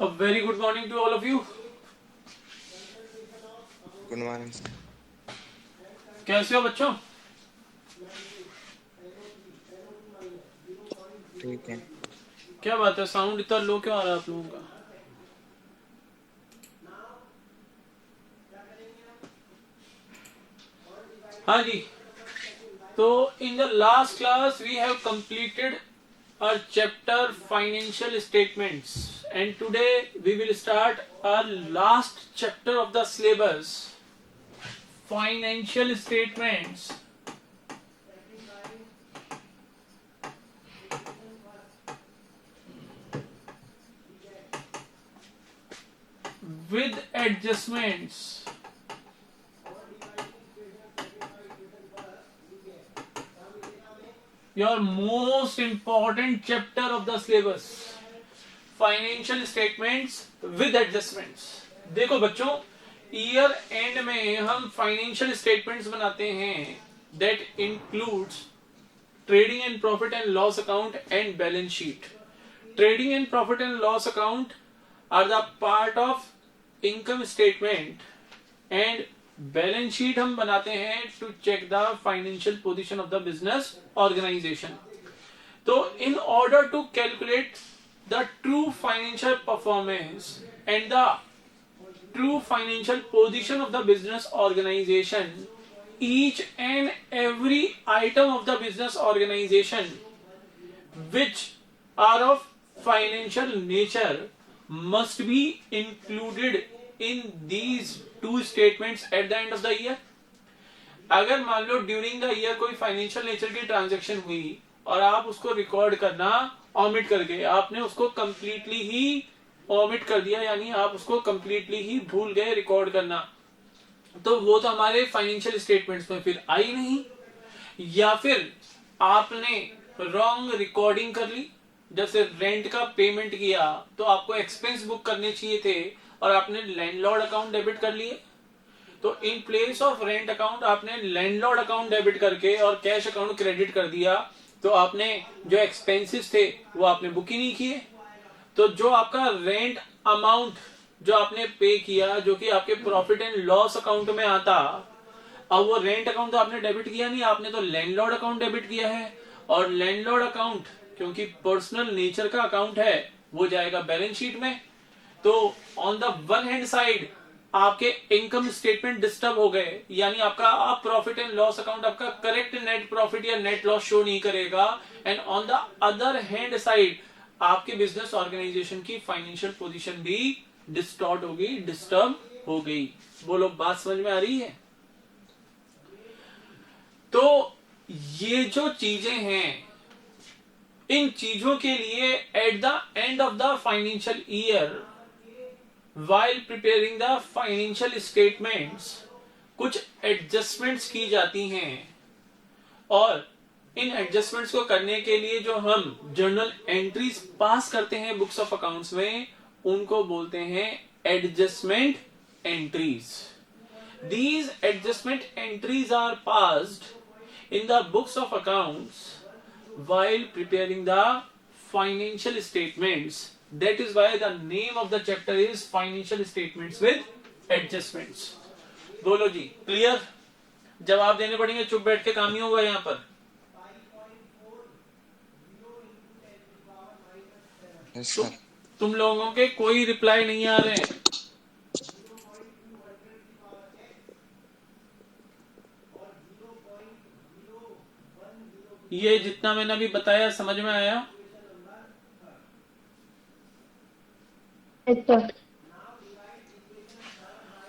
A very good morning to all of you. Good morning sir. कैसे हो बच्चों? ठीक है। क्या बात है, साउंड इतना लो क्यों आ रहा है आप लोगों का? हाँ जी, तो in the last class we have completed our chapter financial statements, and today we will start our last chapter of the syllabus, financial statements. With adjustments. Your most important chapter of the syllabus, financial statements with adjustments. देखो बच्चों, year and में हम financial statements बनाते हैं that includes trading and profit and loss account and balance sheet. Trading and profit and loss account are the part of income statement and balance sheet हम बनाते हैं to check the financial position of the business organisation. तो in order to calculate the true financial performance and the true financial position of the business organization, each and every item of the business organization which are of financial nature must be included in these two statements at the end of the year. अगर मान लो during the year कोई financial nature की transaction हुई और आप उसको record करना omit कर गए, आपने उसको कंप्लीटली ही ऑमिट कर दिया, यानी आप उसको कंप्लीटली ही भूल गए रिकॉर्ड करना, तो वो तो हमारे फाइनेंशियल स्टेटमेंट्स में फिर आई नहीं। या फिर आपने रॉन्ग रिकॉर्डिंग कर ली, जैसे रेंट का पेमेंट किया तो आपको एक्सपेंस बुक करने चाहिए थे और आपने लैंडलॉर्ड अकाउंट डेबिट कर लिए, तो in place of rent account आपने लैंडलॉर्ड अकाउंट डेबिट करके और कैश अकाउंट क्रेडिट कर दिया, तो आपने जो एक्सपेंसेस थे वो आपने बुक ही नहीं किए। तो जो आपका रेंट अमाउंट जो आपने पे किया, जो कि आपके प्रॉफिट एंड लॉस अकाउंट में आता, अब वो रेंट अकाउंट तो आपने डेबिट किया नहीं, आपने तो लैंडलॉर्ड अकाउंट डेबिट किया है, और लैंडलॉर्ड अकाउंट क्योंकि पर्सनल नेचर का अकाउंट है वो जाएगा बैलेंस शीट में। तो on the one hand side आपके इनकम स्टेटमेंट डिस्टर्ब हो गए, यानी आपका आप प्रॉफिट एंड लॉस अकाउंट आपका करेक्ट नेट प्रॉफिट या नेट लॉस शो नहीं करेगा, and on the other hand side आपके बिजनेस ऑर्गेनाइजेशन की फाइनेंशियल पोजीशन भी डिस्टॉर्ट होगी, डिस्टर्ब हो गई। बोलो, बात समझ में आ रही है? तो ये जो चीजें हैं, इन चीजों के लिए eight the end of the financial year while preparing the financial statements कुछ एडजस्टमेंट्स की जाती हैं, और इन एडजस्टमेंट्स को करने के लिए जो हम जर्नल एंट्रीज पास करते हैं बुक्स ऑफ अकाउंट्स में, उनको बोलते हैं adjustment entries. These adjustment entries are passed in the books of accounts while preparing the financial statements. That is why the name of the chapter is financial statements with adjustments. बोलो जी, clear? जवाब देने पड़ेंगे, चुप बैठ के काम ही होगा यहाँ पर। yes, तुम लोगों के कोई रिप्लाई नहीं आ रहे हैं। ये जितना मैंने अभी बताया समझ में आया?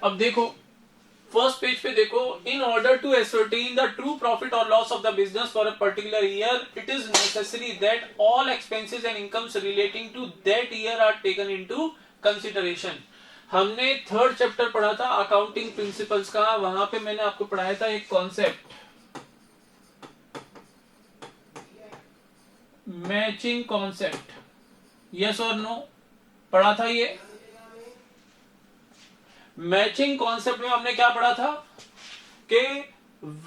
अब देखो फर्स्ट पेज पे देखो, in order to ascertain the true profit और loss of the business for a particular year, it is necessary that all expenses and incomes relating to that year are taken into consideration. हमने third chapter पढ़ा था accounting principles का, वहां पे मैंने आपको पढ़ाया था एक कॉन्सेप्ट, मैचिंग कॉन्सेप्ट। यस और नो पढ़ा था? ये मैचिंग कॉन्सेप्ट में हमने क्या पढ़ा था कि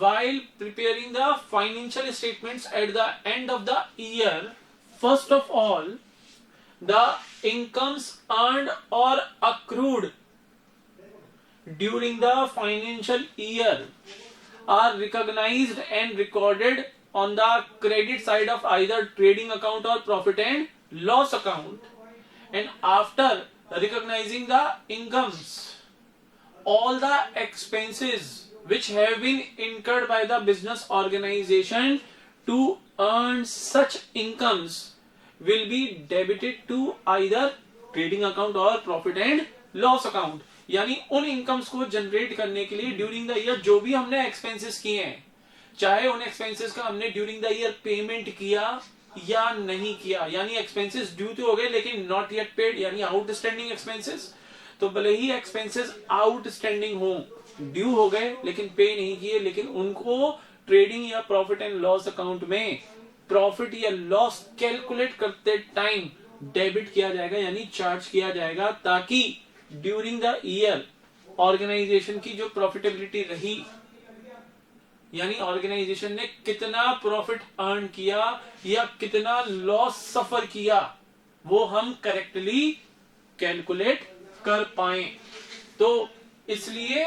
while preparing the financial statements at the end of the year, first of all the incomes earned or accrued during the financial year are recognized and recorded on the credit side of either trading account or profit and loss account. And after recognizing the incomes, all the expenses which have been incurred by the business organization to earn such incomes will be debited to either trading account or profit and loss account. यानी उन incomes को generate करने के लिए during the year जो भी हमने expenses किए हैं, चाहे उन एक्सपेंसेस का हमने ड्यूरिंग द ईयर पेमेंट किया या नहीं किया, यानी एक्सपेंसेस ड्यू तो हो गए लेकिन नॉट येट पेड, यानी आउटस्टैंडिंग एक्सपेंसेस, तो भले ही एक्सपेंसेस आउटस्टैंडिंग हो, ड्यू हो गए लेकिन पे नहीं किए, लेकिन उनको ट्रेडिंग या प्रॉफिट एंड लॉस अकाउंट में प्रॉफिट या लॉस कैलकुलेट करते टाइम डेबिट किया जाएगा, यानी चार्ज किया जाएगा, ताकि ड्यूरिंग द ईयर ऑर्गेनाइजेशन की जो प्रॉफिटेबिलिटी रही, यानी ऑर्गेनाइजेशन ने कितना प्रॉफिट अर्न किया या कितना लॉस सफर किया, वो हम करेक्टली कैलकुलेट कर पाए। तो इसलिए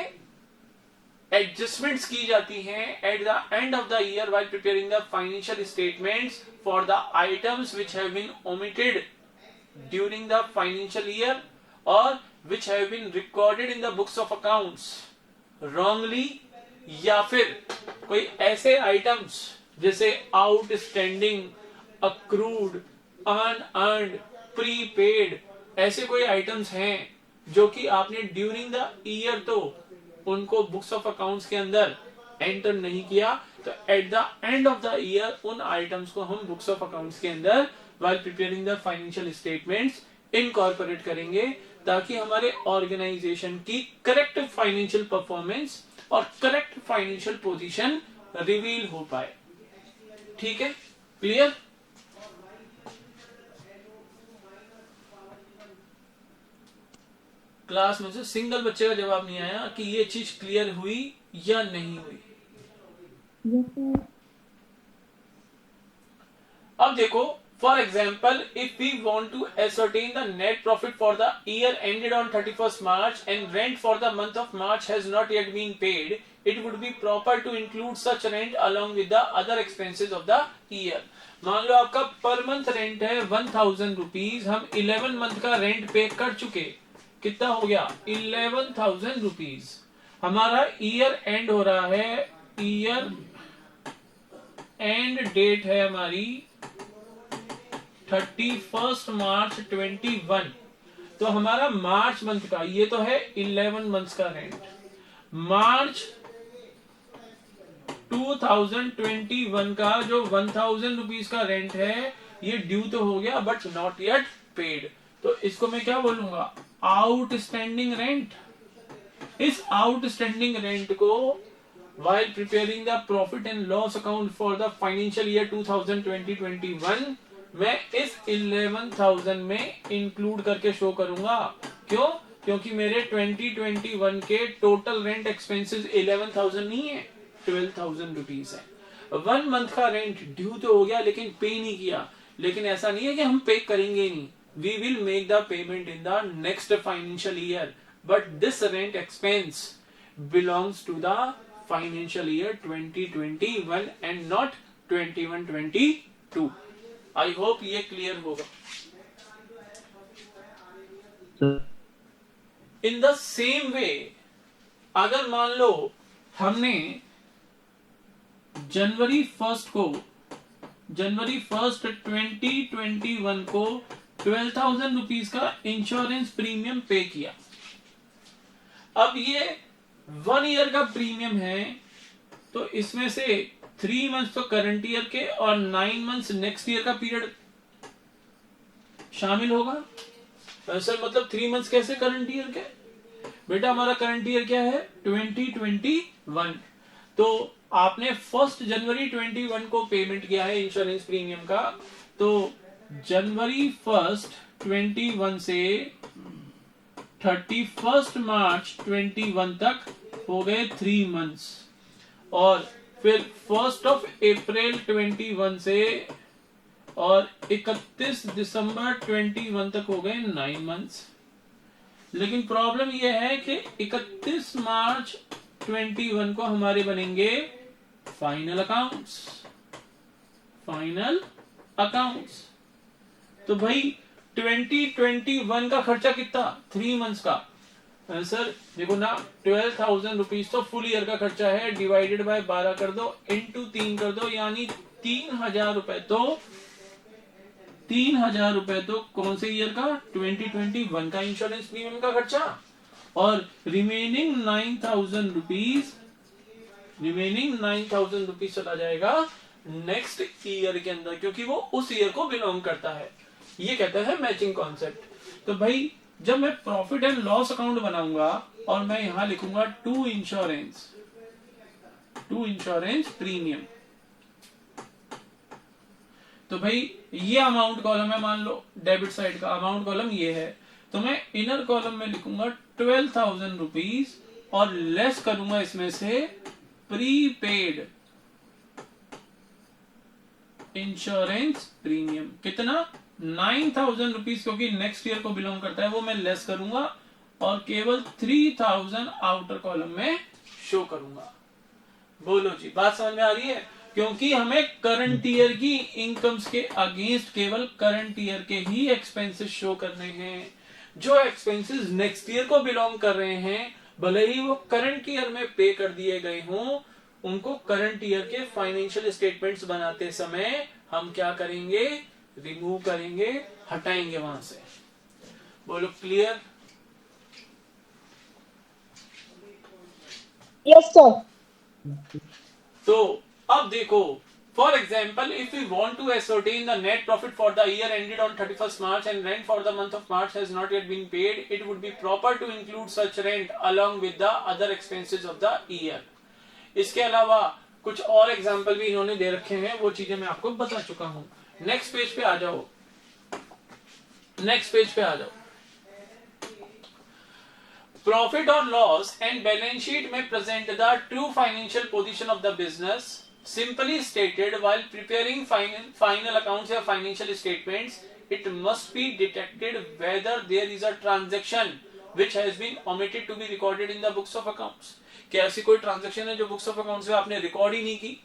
एडजस्टमेंट्स की जाती हैं at the end of the year while preparing the financial statements for the items which have been omitted during the financial year और which have been recorded in the books of accounts wrongly, या फिर कोई ऐसे items जैसे outstanding, accrued, unearned, prepaid, ऐसे कोई items हैं जो कि आपने ड्यूरिंग द ईयर तो उनको बुक्स ऑफ अकाउंट्स के अंदर एंटर नहीं किया, तो eight the end of the year उन आइटम्स को हम बुक्स ऑफ अकाउंट्स के अंदर while preparing the financial statements incorporate करेंगे, ताकि हमारे ऑर्गेनाइजेशन की करेक्ट फाइनेंशियल परफॉर्मेंस और करेक्ट फाइनेंशियल पोजीशन रिवील हो पाए। ठीक है, क्लियर? क्लास में से सिंगल बच्चे का जवाब नहीं आया कि ये चीज क्लियर हुई या नहीं हुई। अब देखो, for example, if we want to ascertain the net profit for the year ended on 31st March and rent for the month of March has not yet been paid, it would be proper to include such rent along with the other expenses of the year. मान लो आपका per month rent है 1000 rupees, हम 11 month का rent पे कर चुके, कितना हो गया 11,000 रुपीज। हमारा ईयर एंड हो रहा है, ईयर एंड डेट है हमारी 31 मार्च 21, तो हमारा मार्च मंथ का, ये तो है 11 मंथ्स का रेंट, मार्च 2021 का जो 1000 रुपीज का रेंट है, ये ड्यू तो हो गया बट नॉट येट पेड, तो इसको मैं क्या बोलूंगा, आउटस्टैंडिंग रेंट। इस आउटस्टैंडिंग रेंट को while preparing the profit and loss account for the financial year 2020-21 मैं इस 11,000 में इंक्लूड करके शो करूंगा। क्यों? क्योंकि मेरे 2021 के टोटल रेंट एक्सपेंसेस 11,000 नहीं है, 12,000 रुपीज है। 1 मंथ का रेंट ड्यू तो हो गया लेकिन पे नहीं किया, लेकिन ऐसा नहीं है कि हम पे करेंगे नहीं, we will make the payment in the next financial year, but this rent expense belongs to the financial year 2021 and not 21-22। I hope ये क्लियर होगा। इन द सेम वे, अगर मान लो हमने जनवरी 1 2021 को 12,000 रुपीज का इंश्योरेंस प्रीमियम पे किया, अब ये 1 ईयर का प्रीमियम है, तो इसमें से 3 मंथ्स तो करंट ईयर के और 9 मंथ्स नेक्स्ट ईयर का पीरियड शामिल होगा। सर मतलब 3 मंथ्स कैसे करंट ईयर के? बेटा हमारा करंट ईयर क्या है 2021, तो आपने 1 जनवरी 21 को पेमेंट किया है इंश्योरेंस प्रीमियम का, तो जनवरी 1 21 से 31 मार्च 21 तक हो गए 3 मंथ्स, और फिर 1 अप्रैल 21 से और 31 दिसंबर 21 तक हो गए 9 मंथ्स। लेकिन प्रॉब्लम यह है कि 31 मार्च 21 को हमारे बनेंगे फाइनल अकाउंट्स। फाइनल अकाउंट्स तो भाई 2021 का खर्चा कितना, 3 मंथ्स का आंसर देखो ना, 12,000 रुपीज तो फुल ईयर का खर्चा है, डिवाइडेड बाय 12 कर दो, इंटू 3 कर दो, यानी 3,000 रुपए तो 3,000 रुपए तो कौन से ईयर का, 2021 का इंश्योरेंस प्रीमियम का खर्चा। और रिमेनिंग 9,000 रुपीज चला जाएगा नेक्स्ट ईयर के अंदर, क्योंकि वो उस ईयर को बिलोंग करता है। ये कहता है मैचिंग कॉन्सेप्ट। तो भाई जब मैं प्रॉफिट एंड लॉस अकाउंट बनाऊंगा और मैं यहां लिखूंगा टू इंश्योरेंस प्रीमियम, तो भाई ये अमाउंट कॉलम है, मान लो डेबिट साइड का अमाउंट कॉलम ये है, तो मैं इनर कॉलम में लिखूंगा 12,000 रुपीज और लेस करूंगा इसमें से प्रीपेड इंश्योरेंस प्रीमियम, कितना 9,000 रुपीज, क्योंकि नेक्स्ट ईयर को बिलोंग करता है, वो मैं लेस करूंगा और केवल 3,000 आउटर कॉलम में शो करूंगा। बोलो जी, बात समझ में आ रही है? क्योंकि हमें करंट ईयर की इनकम्स के अगेंस्ट केवल करंट ईयर के ही एक्सपेंसेस शो करने हैं। जो एक्सपेंसेस नेक्स्ट ईयर को बिलोंग कर रहे हैं, भले ही वो करंट ईयर में पे कर दिए गए हों, उनको करंट ईयर के फाइनेंशियल स्टेटमेंट्स बनाते समय हम क्या करेंगे, रिमूव करेंगे, हटाएंगे वहां से। बोलो क्लियर? Yes sir. तो अब देखो, for example if we want to ascertain the net profit for the year ended on 31st March and rent for the month of March has not yet been paid, it would be proper to include such rent along with the other expenses of the year. इसके अलावा कुछ और example भी इन्होंने दे रखे हैं, वो चीजें मैं आपको बता चुका हूं। नेक्स्ट पेज पे आ जाओ, नेक्स्ट पेज पे आ जाओ। Profit or loss and balance sheet may present the true financial position of the business. Simply stated, while preparing final accounts or financial statements, it must be detected whether there is a transaction which has been omitted to be recorded in the books of accounts. क्या ऐसी कोई transaction है जो books of accounts में आपने record ही नहीं की?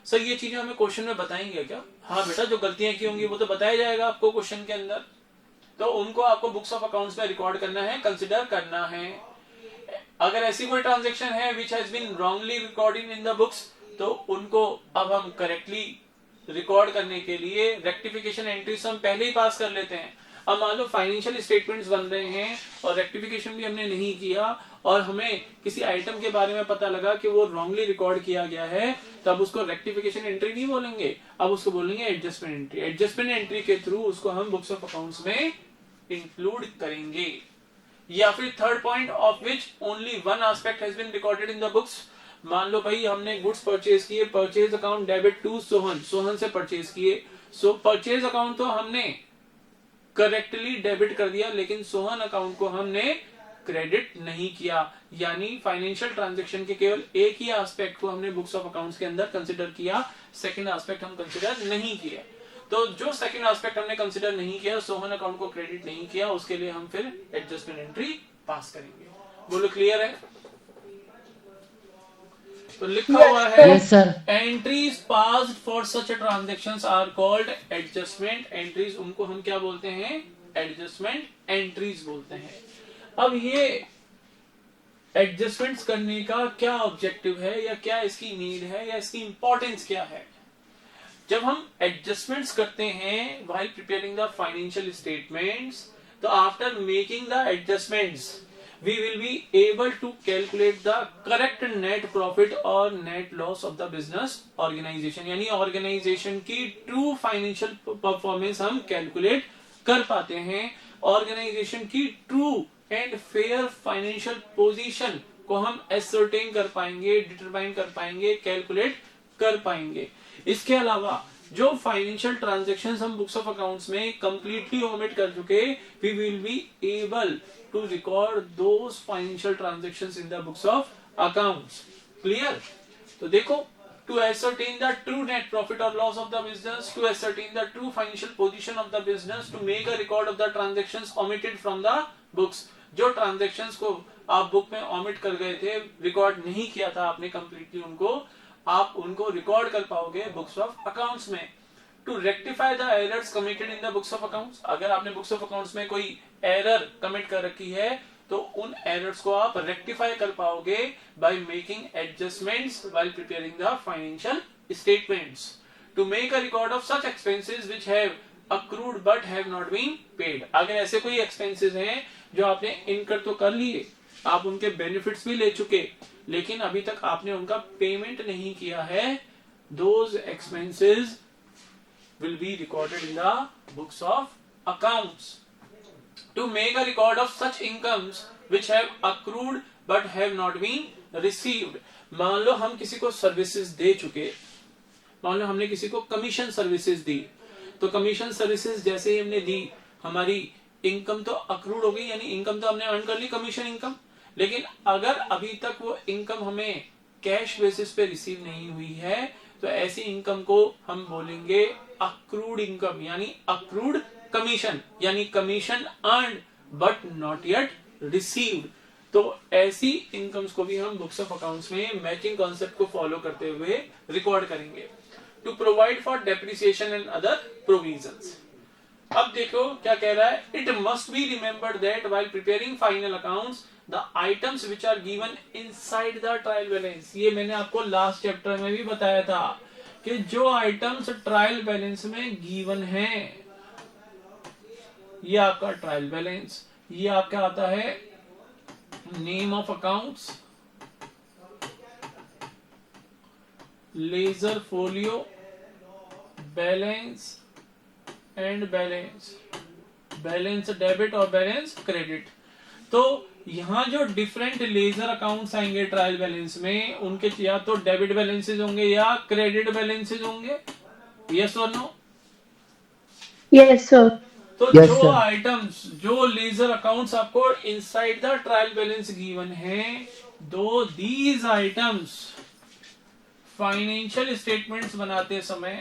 Sir ये चीजें हमें क्वेश्चन में बताएंगे क्या? हाँ बेटा, जो गलतियां की होंगी वो तो बताया जाएगा आपको क्वेश्चन के अंदर, तो उनको आपको बुक्स ऑफ अकाउंट्स में रिकॉर्ड करना है, कंसिडर करना है। अगर ऐसी कोई ट्रांजेक्शन है which has been wrongly recorded in the books, तो उनको अब हम करेक्टली रिकॉर्ड करने के लिए रेक्टिफिकेशन एंट्रीज हम पहले ही पास कर लेते हैं। अब मान लो फाइनेंशियल स्टेटमेंट्स बन रहे हैं और रेक्टिफिकेशन भी हमने नहीं किया और हमें किसी आइटम के बारे में पता लगा कि वो रॉन्गली रिकॉर्ड किया गया है, तब उसको रेक्टिफिकेशन एंट्री नहीं बोलेंगे, अब उसको बोलेंगे एडजस्टमेंट एंट्री। एडजस्टमेंट एंट्री के थ्रू उसको हम बुक्स ऑफ अकाउंट्स में इंक्लूड करेंगे। या फिर third point of which only one aspect has been recorded in the books. मान लो भाई हमने गुड्स परचेज किए, purchase account debit to Sohan, Sohan से परचेज किए, सो परचेज अकाउंट तो हमने करेक्टली डेबिट कर दिया, लेकिन सोहन अकाउंट को हमने क्रेडिट नहीं किया, यानी फाइनेंशियल ट्रांजैक्शन के केवल एक ही एस्पेक्ट को हमने बुक्स ऑफ अकाउंट्स के अंदर कंसिडर किया, सेकंड एस्पेक्ट हम कंसिडर नहीं किया। तो जो सेकंड एस्पेक्ट हमने कंसिडर नहीं किया, सोहन अकाउंट को क्रेडिट नहीं किया, उसके लिए हम फिर एडजस्टमेंट एंट्री पास करेंगे। बोलो क्लियर है? तो लिखा हुआ है Yes, sir. Entries passed for such transactions are called adjustment entries. उनको हम क्या बोलते हैं? एडजस्टमेंट एंट्रीज बोलते हैं। अब ये एडजस्टमेंट्स करने का क्या ऑब्जेक्टिव है, या क्या इसकी नीड है, या इसकी इंपॉर्टेंस क्या है? जब हम एडजस्टमेंट्स करते हैं while preparing the financial statements, तो after making the adjustments we will be able to calculate the correct net profit और net loss of the business organization, यानी ऑर्गेनाइजेशन की ट्रू फाइनेंशियल परफॉर्मेंस हम कैलकुलेट कर पाते हैं। ऑर्गेनाइजेशन की true and fair financial position को हम एसर्टेन कर पाएंगे, डिटरमाइन कर पाएंगे, कैलकुलेट कर पाएंगे। इसके अलावा जो फाइनेंशियल ट्रांजैक्शंस हम बुक्स ऑफ अकाउंट्स में कंप्लीटली ओमिट कर चुके, we will be able to record those financial transactions in the books of accounts. Clear? तो देखो to ascertain the true net profit or loss of the business, to ascertain the true financial position of the business, to make a record of the transactions omitted from the books. जो transactions को आप book में omit कर गए थे, record नहीं किया था आपने completely उनको, आप उनको रिकॉर्ड कर पाओगे बुक्स ऑफ अकाउंट्स में. To rectify the errors committed in the books of accounts, अगर आपने बुक्स ऑफ अकाउंट्स में कोई एरर कमिट कर रखी है तो उन एरर्स को आप रेक्टिफाई कर पाओगे by making adjustments while preparing the financial statements. To make a record of such expenses which have accrued but have not been paid. अगर ऐसे कोई एक्सपेंसेस हैं जो आपने इनकर तो कर लिए, आप उनके बेनिफिट्स भी ले चुके, लेकिन अभी तक आपने उनका पेमेंट नहीं किया है, those expenses will be recorded in the books of accounts. To make a record of such incomes which have accrued but have not been received. मान लो हम किसी को सर्विसेज दे चुके, मान लो हमने किसी को कमीशन सर्विसेज दी, तो कमीशन सर्विसेज जैसे ही हमने दी, हमारी इनकम तो अक्रूड हो गई, यानी इनकम तो हमने अर्न कर ली, कमीशन इनकम. लेकिन अगर अभी तक वो इनकम हमें कैश बेसिस पे रिसीव नहीं हुई है, तो ऐसी इनकम को हम बोलेंगे अक्रूड इनकम, यानी अक्रूड कमीशन, यानी commission earned but not yet received. तो ऐसी इनकम्स को भी हम बुक्स ऑफ अकाउंट्स में मैचिंग कॉन्सेप्ट को फॉलो करते हुए रिकॉर्ड करेंगे. To provide for depreciation and other provisions. अब देखो क्या कह रहा है. It must be remembered that while preparing final accounts the items which are given inside the trial balance. ये मैंने आपको लास्ट चैप्टर में भी बताया था कि जो आइटम्स ट्रायल बैलेंस में गिवन हैं, ये आपका ट्रायल बैलेंस, ये आपका आता है name of accounts, ledger folio, balance and balance, balance debit और बैलेंस क्रेडिट. तो यहां जो डिफरेंट लेजर अकाउंट्स आएंगे ट्रायल बैलेंस में, उनके या तो डेबिट बैलेंसेज होंगे या क्रेडिट बैलेंसेज होंगे. यस और नो? Yes sir. तो yes, जो sir. आइटम्स, जो लेजर अकाउंट्स आपको inside the trial balance given है, दो दीज आइटम्स फाइनेंशियल स्टेटमेंट्स बनाते समय,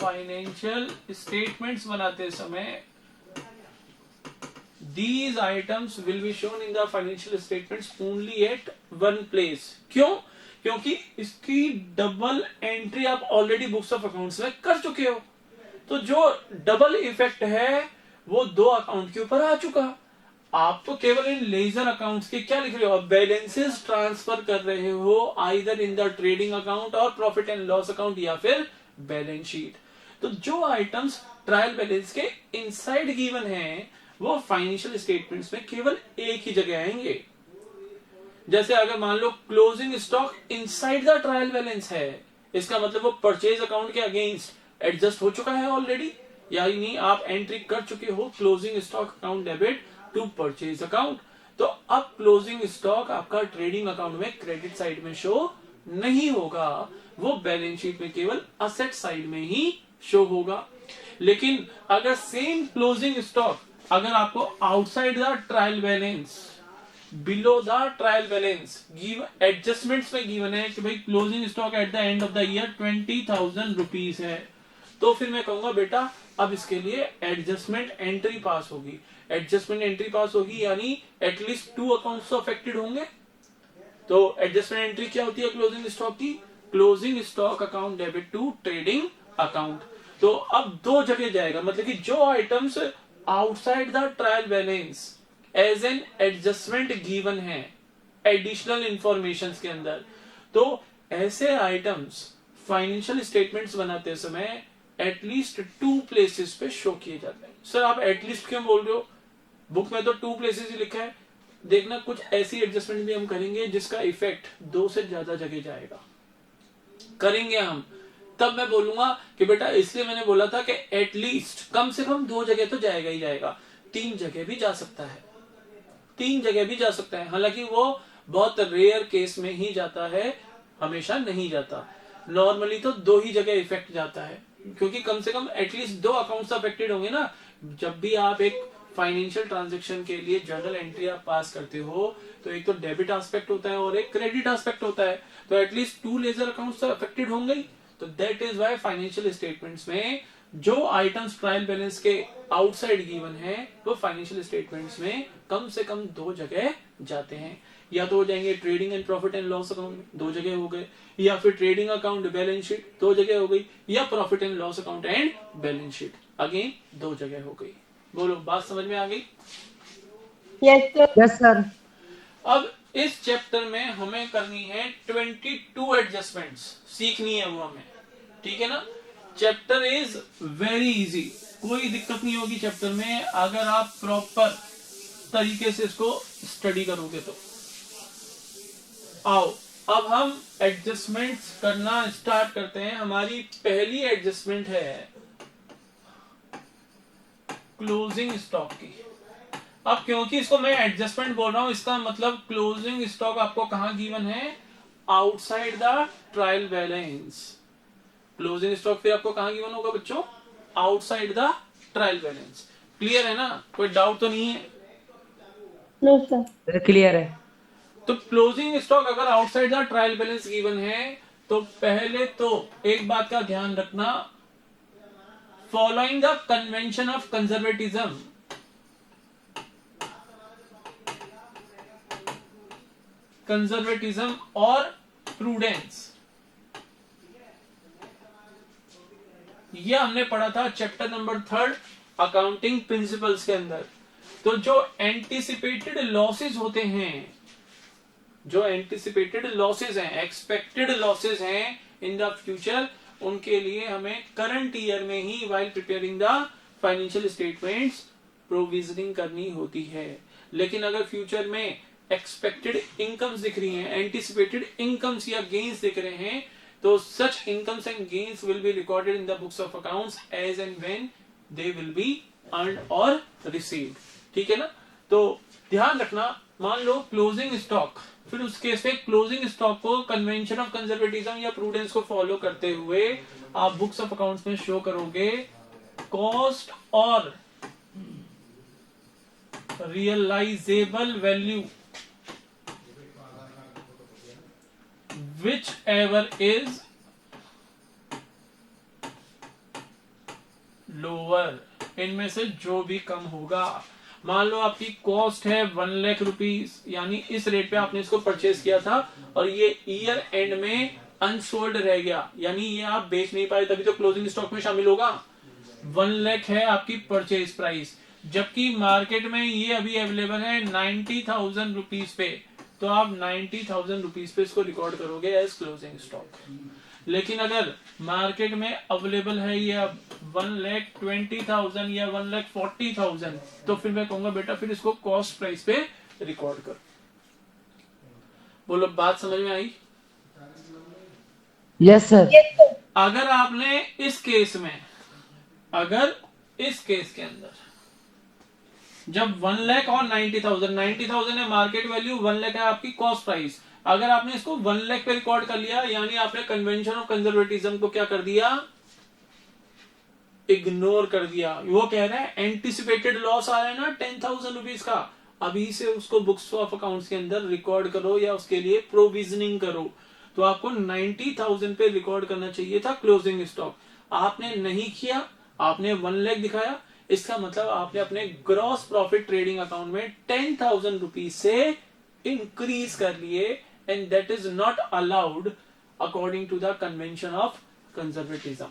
फाइनेंशियल स्टेटमेंट्स बनाते समय these items will be shown in the financial statements only at one place. क्यों? क्योंकि इसकी डबल एंट्री आप ऑलरेडी बुक्स ऑफ अकाउंट्स में कर चुके हो. तो जो डबल इफेक्ट है वो दो अकाउंट के ऊपर आ चुका. आप तो केवल इन लेजर अकाउंट्स के क्या लिख रहे हो, बैलेंसेस ट्रांसफर कर रहे हो either in the trading account और प्रॉफिट एंड लॉस अकाउंट या फिर बैलेंस शीट. तो जो आइटम्स ट्रायल बैलेंस के इनसाइड गिवन है वो फाइनेंशियल स्टेटमेंट्स में केवल एक ही जगह आएंगे. जैसे अगर मान लो closing stock inside the trial balance है, इसका मतलब वो परचेज अकाउंट के अगेंस्ट एडजस्ट हो चुका है ऑलरेडी, यानी आप एंट्री कर चुके हो closing stock account debit to purchase account. तो अब क्लोजिंग स्टॉक आपका ट्रेडिंग अकाउंट में क्रेडिट साइड में शो नहीं होगा, वो बैलेंस शीट में केवल असेट साइड में ही शो होगा. लेकिन अगर सेम क्लोजिंग स्टॉक अगर आपको outside the trial balance, below the trial balance given adjustments में गिवन है कि भाई closing stock at the end of the year 20,000 rupees है, तो फिर मैं कहूंगा बेटा अब इसके लिए एडजस्टमेंट एंट्री पास होगी. एडजस्टमेंट एंट्री पास होगी यानी एटलीस्ट 2 अकाउंट्स अफेक्टेड होंगे. तो एडजस्टमेंट एंट्री क्या होती है क्लोजिंग स्टॉक की? Closing stock account debit to trading account. तो अब दो जगह जाएगा, मतलब कि जो items outside the trial balance as an adjustment given है एडिशनल इंफॉर्मेशन के अंदर, तो ऐसे आइटम्स फाइनेंशियल स्टेटमेंट्स बनाते समय एटलीस्ट 2 प्लेसेस पे शो किए जाते हैं. सर आप एटलीस्ट क्यों बोल रहे हो? बुक में तो 2 प्लेसेस ही लिखा है. देखना कुछ ऐसी एडजस्टमेंट भी हम करेंगे जिसका इफेक्ट 2 से ज्यादा जगह जाएगा, करेंगे हम, तब मैं बोलूंगा कि बेटा इसलिए मैंने बोला था कि एटलीस्ट कम से कम 2 जगह तो जाएगा ही जाएगा. 3 जगह भी जा सकता है, 3 जगह भी जा सकता है. हालांकि वो बहुत रेयर केस में ही जाता है, हमेशा नहीं जाता. नॉर्मली तो 2 ही जगह इफेक्ट जाता है, क्योंकि कम से कम एटलीस्ट 2 अकाउंट्स अफेक्टेड होंगे ना. जब भी आप एक फाइनेंशियल ट्रांजैक्शन के लिए जर्नल एंट्री आप पास करते हो तो एक तो डेबिट एस्पेक्ट होता है और एक क्रेडिट एस्पेक्ट होता है, तो एटलीस्ट 2 लेजर अकाउंट्स तो अफेक्टेड होंगे ही। तो that is why financial statements में जो आइटम्स ट्रायल बैलेंस के आउटसाइड गिवन है वो फाइनेंशियल स्टेटमेंट्स में कम से कम 2 जगह जाते हैं। या तो हो जाएंगे trading and profit and loss account में 2 जगह हो गए, या फिर ट्रेडिंग अकाउंट बैलेंस शीट 2 जगह हो गई, या profit and loss account and balance sheet again 2 जगह हो गई। बोलो बात समझ में आ गई? Yes, sir. Yes sir. अब इस चैप्टर में हमें करनी है 22 एडजस्टमेंट्स, सीखनी है वो हमें, ठीक है ना। चैप्टर इज वेरी इजी, कोई दिक्कत नहीं होगी चैप्टर में अगर आप प्रॉपर तरीके से इसको स्टडी करोगे तो। आओ अब हम एडजस्टमेंट्स करना स्टार्ट करते हैं। हमारी पहली एडजस्टमेंट है क्लोजिंग स्टॉक की। अब क्योंकि इसको मैं एडजस्टमेंट बोल रहा हूं, इसका मतलब क्लोजिंग स्टॉक आपको कहां गिवन है? Outside the trial balance. Closing stock फिर आपको कहां गिवन होगा बच्चों? Outside the trial balance. Clear है ना? कोई डाउट तो नहीं है? No, sir. क्लियर है। तो क्लोजिंग स्टॉक अगर outside the trial balance given है तो पहले तो एक बात का ध्यान रखना, following the convention of conservatism, conservatism और प्रूडेंस, यह हमने पढ़ा था चैप्टर नंबर 3 अकाउंटिंग प्रिंसिपल्स के अंदर। तो जो एंटीसिपेटेड लॉसेस होते हैं, जो एंटीसिपेटेड लॉसेस हैं, एक्सपेक्टेड लॉसेस हैं इन द फ्यूचर, उनके लिए हमें करंट ईयर में ही while preparing the financial statements provisioning करनी होती है। लेकिन अगर फ्यूचर में एक्सपेक्टेड इनकम्स दिख रही हैं, एंटीसिपेटेड इनकम्स या गेन्स दिख रहे हैं, तो such incomes and gains will be recorded in the books of accounts as and when they will be earned और रिसीव्ड, ठीक है ना। तो ध्यान रखना, मान लो क्लोजिंग स्टॉक, फिर उस केस में क्लोजिंग स्टॉक को कन्वेंशन ऑफ कंजर्वेटिज्म या प्रूडेंस को फॉलो करते हुए आप बुक्स ऑफ अकाउंट्स में शो करोगे कॉस्ट और realisable value whichever is lower, इनमें से जो भी कम होगा। मान लो आपकी कॉस्ट है 1 लाख रुपीस, यानी इस रेट पे आपने इसको परचेज किया था और ये ईयर एंड में अनसोल्ड रह गया, यानी ये आप बेच नहीं पाए, तभी तो क्लोजिंग स्टॉक में शामिल होगा। 1 लाख है आपकी परचेज प्राइस, जबकि मार्केट में ये अभी अवेलेबल है 90,000 रुपीज पे, तो आप 90,000 रुपीज पे इसको रिकॉर्ड करोगे एज क्लोजिंग स्टॉक। लेकिन अगर मार्केट में अवेलेबल है ये अब 1,20,000 या 1,40,000, तो फिर मैं कहूंगा बेटा फिर इसको कॉस्ट प्राइस पे रिकॉर्ड कर। बोलो बात समझ में आई? Yes sir. अगर आपने इस केस में, अगर इस केस के अंदर जब 1 लाख और 90,000 है मार्केट वैल्यू, 1 लाख है आपकी कॉस्ट प्राइस, अगर आपने इसको 1 लाख पे रिकॉर्ड कर लिया, यानी आपने कन्वेंशन ऑफ कंजर्वेटिज्म को क्या कर दिया? इग्नोर कर दिया। वो कह रहा है एंटिसिपेटेड लॉस आ रहा है ना 10,000 रुपीज का, अभी से उसको बुक्स ऑफ अकाउंट्स के अंदर रिकॉर्ड करो या उसके लिए प्रोविजनिंग करो। तो आपको 90,000 पे रिकॉर्ड करना चाहिए था क्लोजिंग स्टॉक, आपने नहीं किया, आपने 1 लाख दिखाया। इसका मतलब आपने अपने ग्रॉस प्रॉफिट ट्रेडिंग अकाउंट में 10,000 रुपीज से इंक्रीज कर लिए, and that is not allowed according to the convention of conservatism.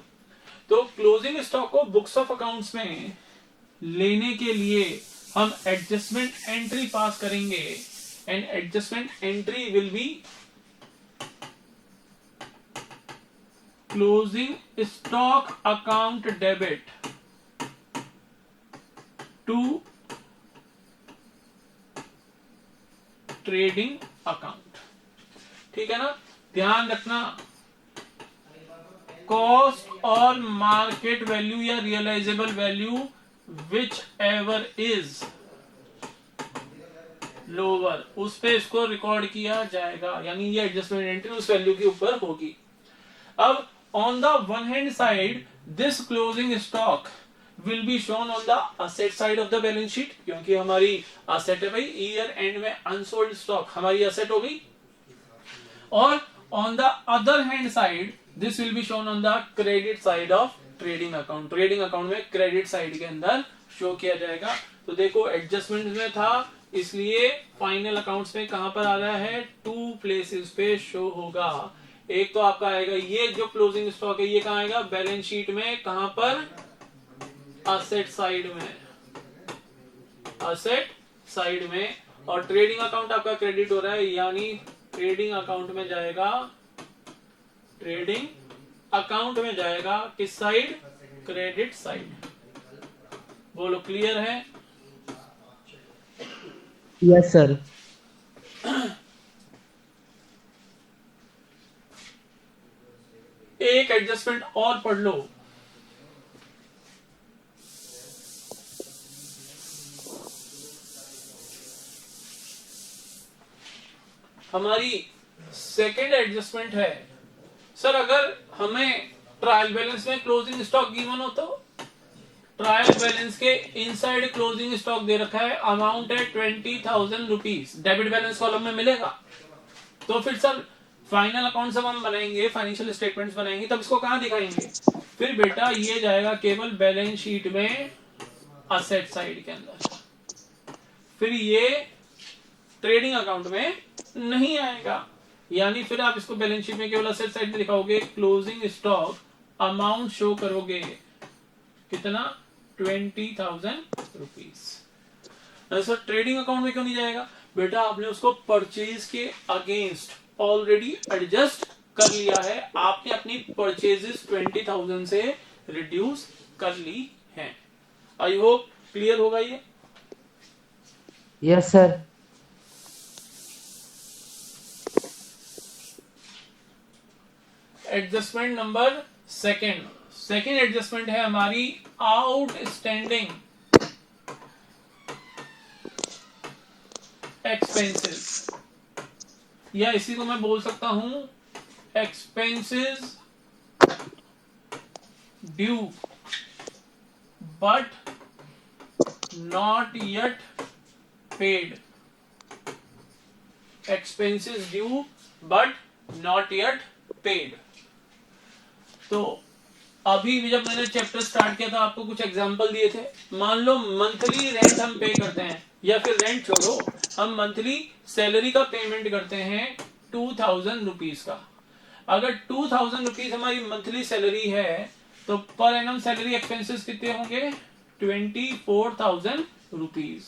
तो क्लोजिंग स्टॉक को बुक्स ऑफ अकाउंट्स में लेने के लिए हम एडजस्टमेंट एंट्री पास करेंगे, and adjustment entry will be closing stock account debit to trading account, ठीक है ना। ध्यान रखना, कॉस्ट और मार्केट वैल्यू या realisable value whichever is lower, उस पे इसको रिकॉर्ड किया जाएगा, यानी ये एडजस्टमेंट एंट्री उस वैल्यू के ऊपर होगी। अब on the one hand side this closing stock will be shown on the asset side of the balance sheet, क्योंकि हमारी असेट है भाई, ईयर एंड में अनसोल्ड स्टॉक हमारी असेट हो गई। और on the other hand side this will be shown on the credit side of trading account. Trading account में क्रेडिट साइड के अंदर शो किया जाएगा। तो देखो एडजस्टमेंट में था, इसलिए फाइनल अकाउंट्स में कहां पर आ रहा है, 2 प्लेसेस पे शो होगा। एक तो आपका आएगा ये जो क्लोजिंग स्टॉक है, ये कहां आएगा, बैलेंस शीट में, कहां पर, असेट साइड में, असेट साइड में। और ट्रेडिंग अकाउंट आपका क्रेडिट हो रहा है, यानी ट्रेडिंग अकाउंट में जाएगा, ट्रेडिंग अकाउंट में जाएगा किस साइड, क्रेडिट साइड। बोलो क्लियर है? Yes sir. एक एडजस्टमेंट और पढ़ लो। हमारी सेकेंड एडजस्टमेंट है, सर अगर हमें ट्रायल बैलेंस में क्लोजिंग स्टॉक गिवन हो तो ट्रायल बैलेंस के इनसाइड क्लोजिंग स्टॉक दे रखा है, अमाउंट है 20,000 रुपीज, डेबिट बैलेंस कॉलम में मिलेगा। तो फिर सर फाइनल अकाउंट जब हम बनाएंगे, फाइनेंशियल स्टेटमेंट्स बनाएंगे, तब इसको कहां दिखाएंगे, फिर बेटा ये जाएगा केवल बैलेंस शीट में असेट साइड के अंदर, फिर ये ट्रेडिंग अकाउंट में नहीं आएगा। यानी फिर आप इसको बैलेंस शीट में केवल असेट साइड में दिखाओगे, क्लोजिंग स्टॉक अमाउंट शो करोगे कितना, 20,000 रुपीज। सर ट्रेडिंग अकाउंट में क्यों नहीं जाएगा, बेटा आपने उसको परचेज के अगेंस्ट ऑलरेडी एडजस्ट कर लिया है, आपने अपनी परचेजेस 20,000 से रिड्यूस कर ली हैं। आई होप क्लियर होगा ये। Yes sir. Adjustment number second adjustment है हमारी आउटस्टैंडिंग एक्सपेंसेस, या इसी को मैं बोल सकता हूं expenses due but not yet paid, expenses due but not yet paid. तो अभी भी जब मैंने चैप्टर स्टार्ट किया था आपको कुछ एग्जांपल दिए थे। मान लो मंथली रेंट हम पे करते हैं, या फिर रेंट छोड़ो, हम मंथली सैलरी का पेमेंट करते हैं 2,000 रुपीज का। अगर 2,000 रुपीज हमारी मंथली सैलरी है तो पर एनम सैलरी एक्सपेंसेस कितने होंगे, 24,000 रुपीज।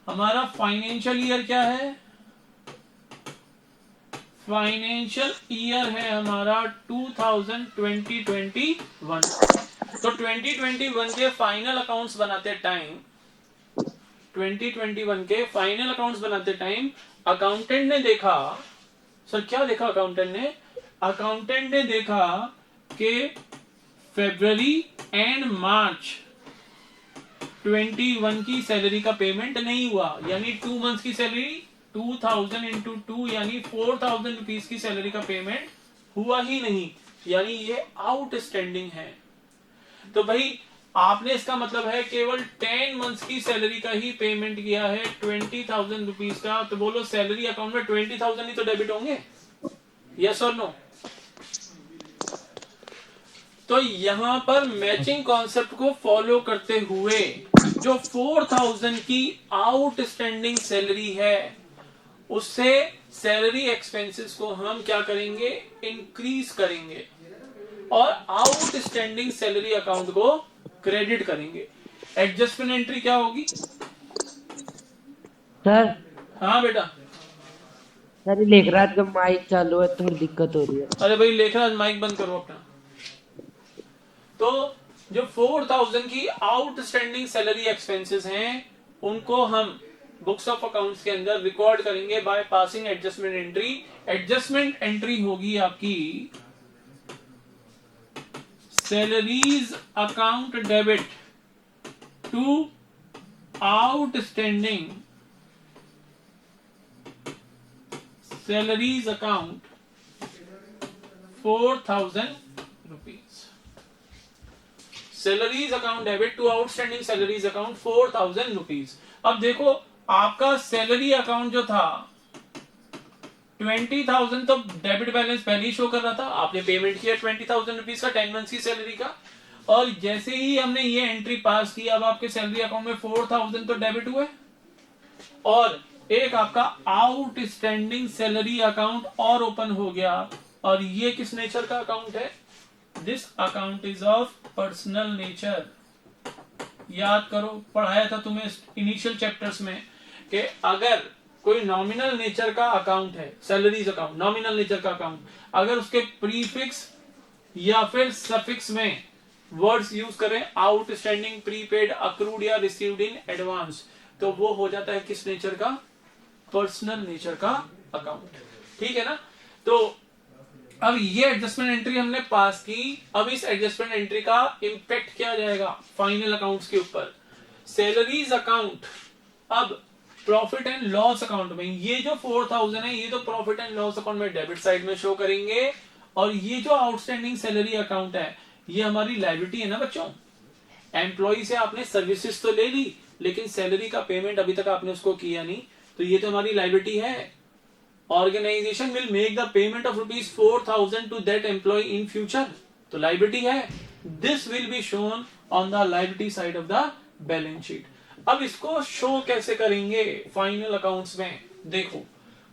हमारा फाइनेंशियल ईयर क्या है, फाइनेंशियल ईयर है हमारा 2021। तो 2021 के फाइनल अकाउंट्स बनाते टाइम, 2021 के फाइनल अकाउंट्स बनाते टाइम अकाउंटेंट ने देखा, सर क्या देखा अकाउंटेंट ने, अकाउंटेंट ने देखा कि फरवरी एंड मार्च 21 की सैलरी का पेमेंट नहीं हुआ, यानी 2 मंथ्स की सैलरी 2,000 इंटू 2 यानी 4,000 रुपीज की सैलरी का पेमेंट हुआ ही नहीं, यानी ये आउटस्टैंडिंग है। तो भाई आपने इसका मतलब है केवल 10 मंथ्स की सैलरी का ही पेमेंट किया है 20,000 रुपीज का। तो बोलो सैलरी अकाउंट में 20,000 ही तो डेबिट होंगे, यस और नो। तो यहां पर मैचिंग कॉन्सेप्ट को फॉलो करते हुए जो 4,000 की आउटस्टैंडिंग सैलरी है उससे सैलरी एक्सपेंसेस को हम क्या करेंगे, इंक्रीज करेंगे और आउटस्टैंडिंग सैलरी अकाउंट को क्रेडिट करेंगे। एडजस्टमेंट एंट्री क्या होगी सर? हाँ बेटा। सर लेखराज का माइक चालू है, थोड़ी दिक्कत हो रही है। अरे भाई लेखराज माइक बंद करो अपना। तो जो 4,000 की आउटस्टैंडिंग सैलरी एक्सपेंसेस हैं उनको हम बुक्स ऑफ अकाउंट्स के अंदर रिकॉर्ड करेंगे by passing adjustment entry. Adjustment entry होगी आपकी salaries account debit to outstanding salaries account 4,000 rupees. Salaries account debit to outstanding salaries account 4000 rupees. अब देखो आपका सैलरी अकाउंट जो था 20,000 तो डेबिट बैलेंस पहले ही शो कर रहा था, आपने पेमेंट किया 20,000 रुपीज का 10 मंथ्स की सैलरी का, और जैसे ही हमने ये एंट्री पास की अब आपके सैलरी अकाउंट में 4,000 तो डेबिट हुए, और एक आपका आउटस्टैंडिंग सैलरी अकाउंट और ओपन हो गया। और ये किस नेचर का अकाउंट है? This account is of personal nature. याद करो, पढ़ाया था तुम्हें इनिशियल चैप्टर्स में कि अगर कोई नॉमिनल नेचर का अकाउंट है, सैलरीज अकाउंट नॉमिनल नेचर का अकाउंट, अगर उसके प्रीफिक्स या फिर सफिक्स में वर्ड्स यूज करें आउटस्टैंडिंग, प्रीपेड, अक्रूड या रिसीव्ड इन एडवांस, तो वो हो जाता है किस नेचर का? पर्सनल नेचर का अकाउंट। ठीक है ना? तो अब ये एडजस्टमेंट एंट्री हमने पास की। अब इस एडजस्टमेंट एंट्री का इंपैक्ट क्या जाएगा फाइनल अकाउंट्स के ऊपर? सैलरीज अकाउंट अब प्रॉफिट एंड लॉस अकाउंट में, ये जो 4,000 है ये तो प्रॉफिट एंड लॉस अकाउंट में डेबिट साइड में शो करेंगे, और ये जो आउटस्टैंडिंग सैलरी अकाउंट है ये हमारी लायबिलिटी है ना बच्चों। एम्प्लॉय से आपने सर्विसेज तो ले ली लेकिन सैलरी का पेमेंट अभी तक आपने उसको किया नहीं, तो ये तो हमारी लायबिलिटी है। Organisation will make the payment of ₹4,000 to that employee in future, तो लायबिलिटी है। This will be shown on the liability side of the balance sheet. अब इसको शो कैसे करेंगे फाइनल अकाउंट्स में? देखो,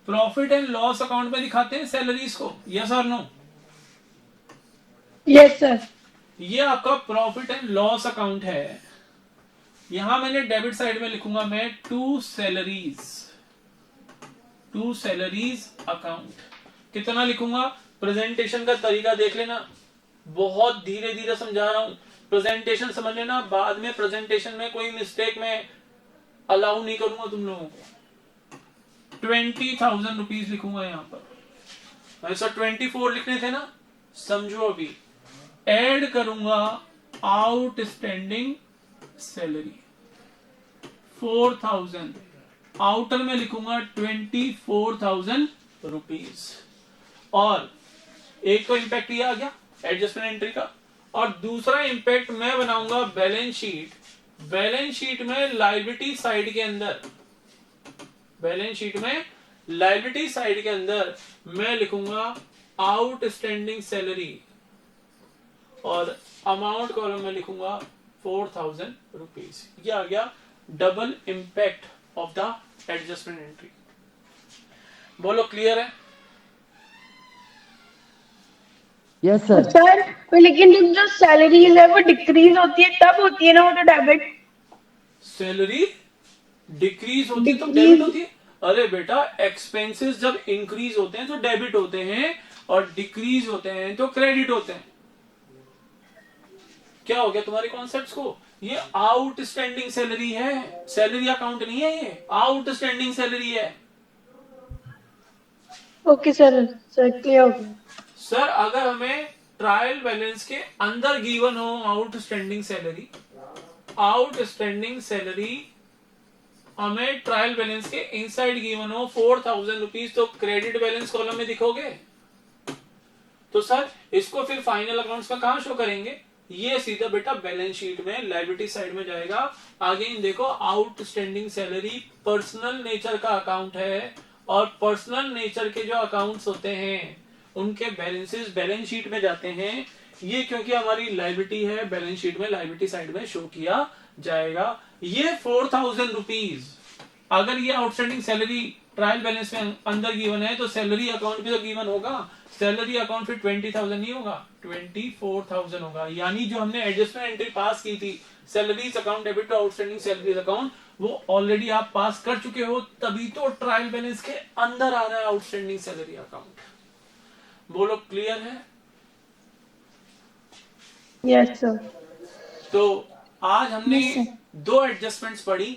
प्रॉफिट एंड लॉस अकाउंट में दिखाते हैं सैलरीज को, यस और नो? Yes sir. ये आपका प्रॉफिट एंड लॉस अकाउंट है। यहां मैंने डेबिट साइड में लिखूंगा मैं टू सैलरीज अकाउंट। कितना लिखूंगा? प्रेजेंटेशन का तरीका देख लेना, बहुत धीरे धीरे समझा रहा हूं, प्रेजेंटेशन समझ लेना, बाद में प्रेजेंटेशन में कोई मिस्टेक में अलाउ नहीं करूंगा तुम लोगों को। 20,000 रुपीज लिखूंगा यहां पर, ऐसा 24 लिखने थे ना, समझो अभी ऐड करूंगा आउटस्टैंडिंग सैलरी 4,000, आउटर में लिखूंगा 24,000 रुपीज, और एक तो इंपैक्ट ये आ गया एडजस्टमेंट एंट्री का, और दूसरा इंपैक्ट मैं बनाऊंगा बैलेंस शीट। बैलेंस शीट में लायबिलिटी साइड के अंदर, बैलेंस शीट में लायबिलिटी साइड के अंदर मैं लिखूंगा आउटस्टैंडिंग सैलरी, और अमाउंट कॉलम में लिखूंगा 4,000 रुपीज। ये आ गया double impact of the adjustment entry. बोलो क्लियर है? Yes sir. सर लेकिन जो सैलरीज है वो डिक्रीज होती है तब होती है ना वो तो डेबिट? सैलरी डिक्रीज होती है तो डेबिट होती है? अरे बेटा, एक्सपेंसेस जब इंक्रीज होते हैं तो डेबिट होते हैं, और डिक्रीज होते हैं तो क्रेडिट होते हैं। क्या हो गया तुम्हारे कॉन्सेप्ट्स को? ये आउटस्टैंडिंग सैलरी है, सैलरी अकाउंट नहीं है, ये आउटस्टैंडिंग सैलरी है। ओके सर, क्लियर हो गया। सर अगर हमें ट्रायल बैलेंस के अंदर गिवन हो आउटस्टैंडिंग सैलरी हमें ट्रायल बैलेंस के इनसाइड गिवन हो 4,000 रुपीज, तो क्रेडिट बैलेंस कॉलम में दिखोगे? तो सर इसको फिर फाइनल अकाउंट्स में कहां शो करेंगे? ये सीधा बेटा बैलेंस शीट में लायबिलिटी साइड में जाएगा। अगेन देखो, आउटस्टैंडिंग सैलरी पर्सनल नेचर का अकाउंट है, और पर्सनल नेचर के जो अकाउंट्स होते हैं उनके बैलेंसेस बैलेंस शीट में जाते हैं। ये क्योंकि हमारी लायबिलिटी है, बैलेंस शीट में लायबिलिटी साइड में शो किया जाएगा। ये 4,000 रुपीज अगर ये आउटस्टैंडिंग सैलरी ट्रायल बैलेंस में अंदर गिवन है तो सैलरी अकाउंट भी तो गिवन होगा। सैलरी अकाउंट फिर 20,000 नहीं होगा, 24,000 होगा। यानी जो हमने एडजस्टमेंट एंट्री पास की थी salaries account debit to outstanding salaries account, वो ऑलरेडी आप पास कर चुके हो, तभी तो ट्रायल बैलेंस के अंदर आ रहा है आउटस्टैंडिंग सैलरी अकाउंट। बोलो क्लियर है? Yes sir. तो आज हमने दो एडजस्टमेंट्स पढ़ी,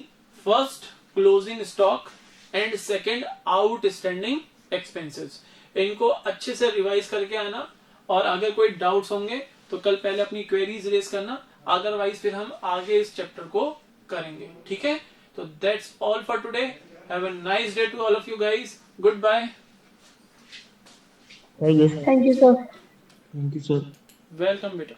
first closing stock and second outstanding expenses. इनको अच्छे से रिवाइज करके आना, और अगर कोई डाउट्स होंगे तो कल पहले अपनी क्वेरीज रेज करना, अदरवाइज फिर हम आगे इस चैप्टर को करेंगे। ठीक है? तो that's all for today. Have a nice day to all of you guys. Goodbye. Thank you sir. Thank you sir. Welcome बेटा।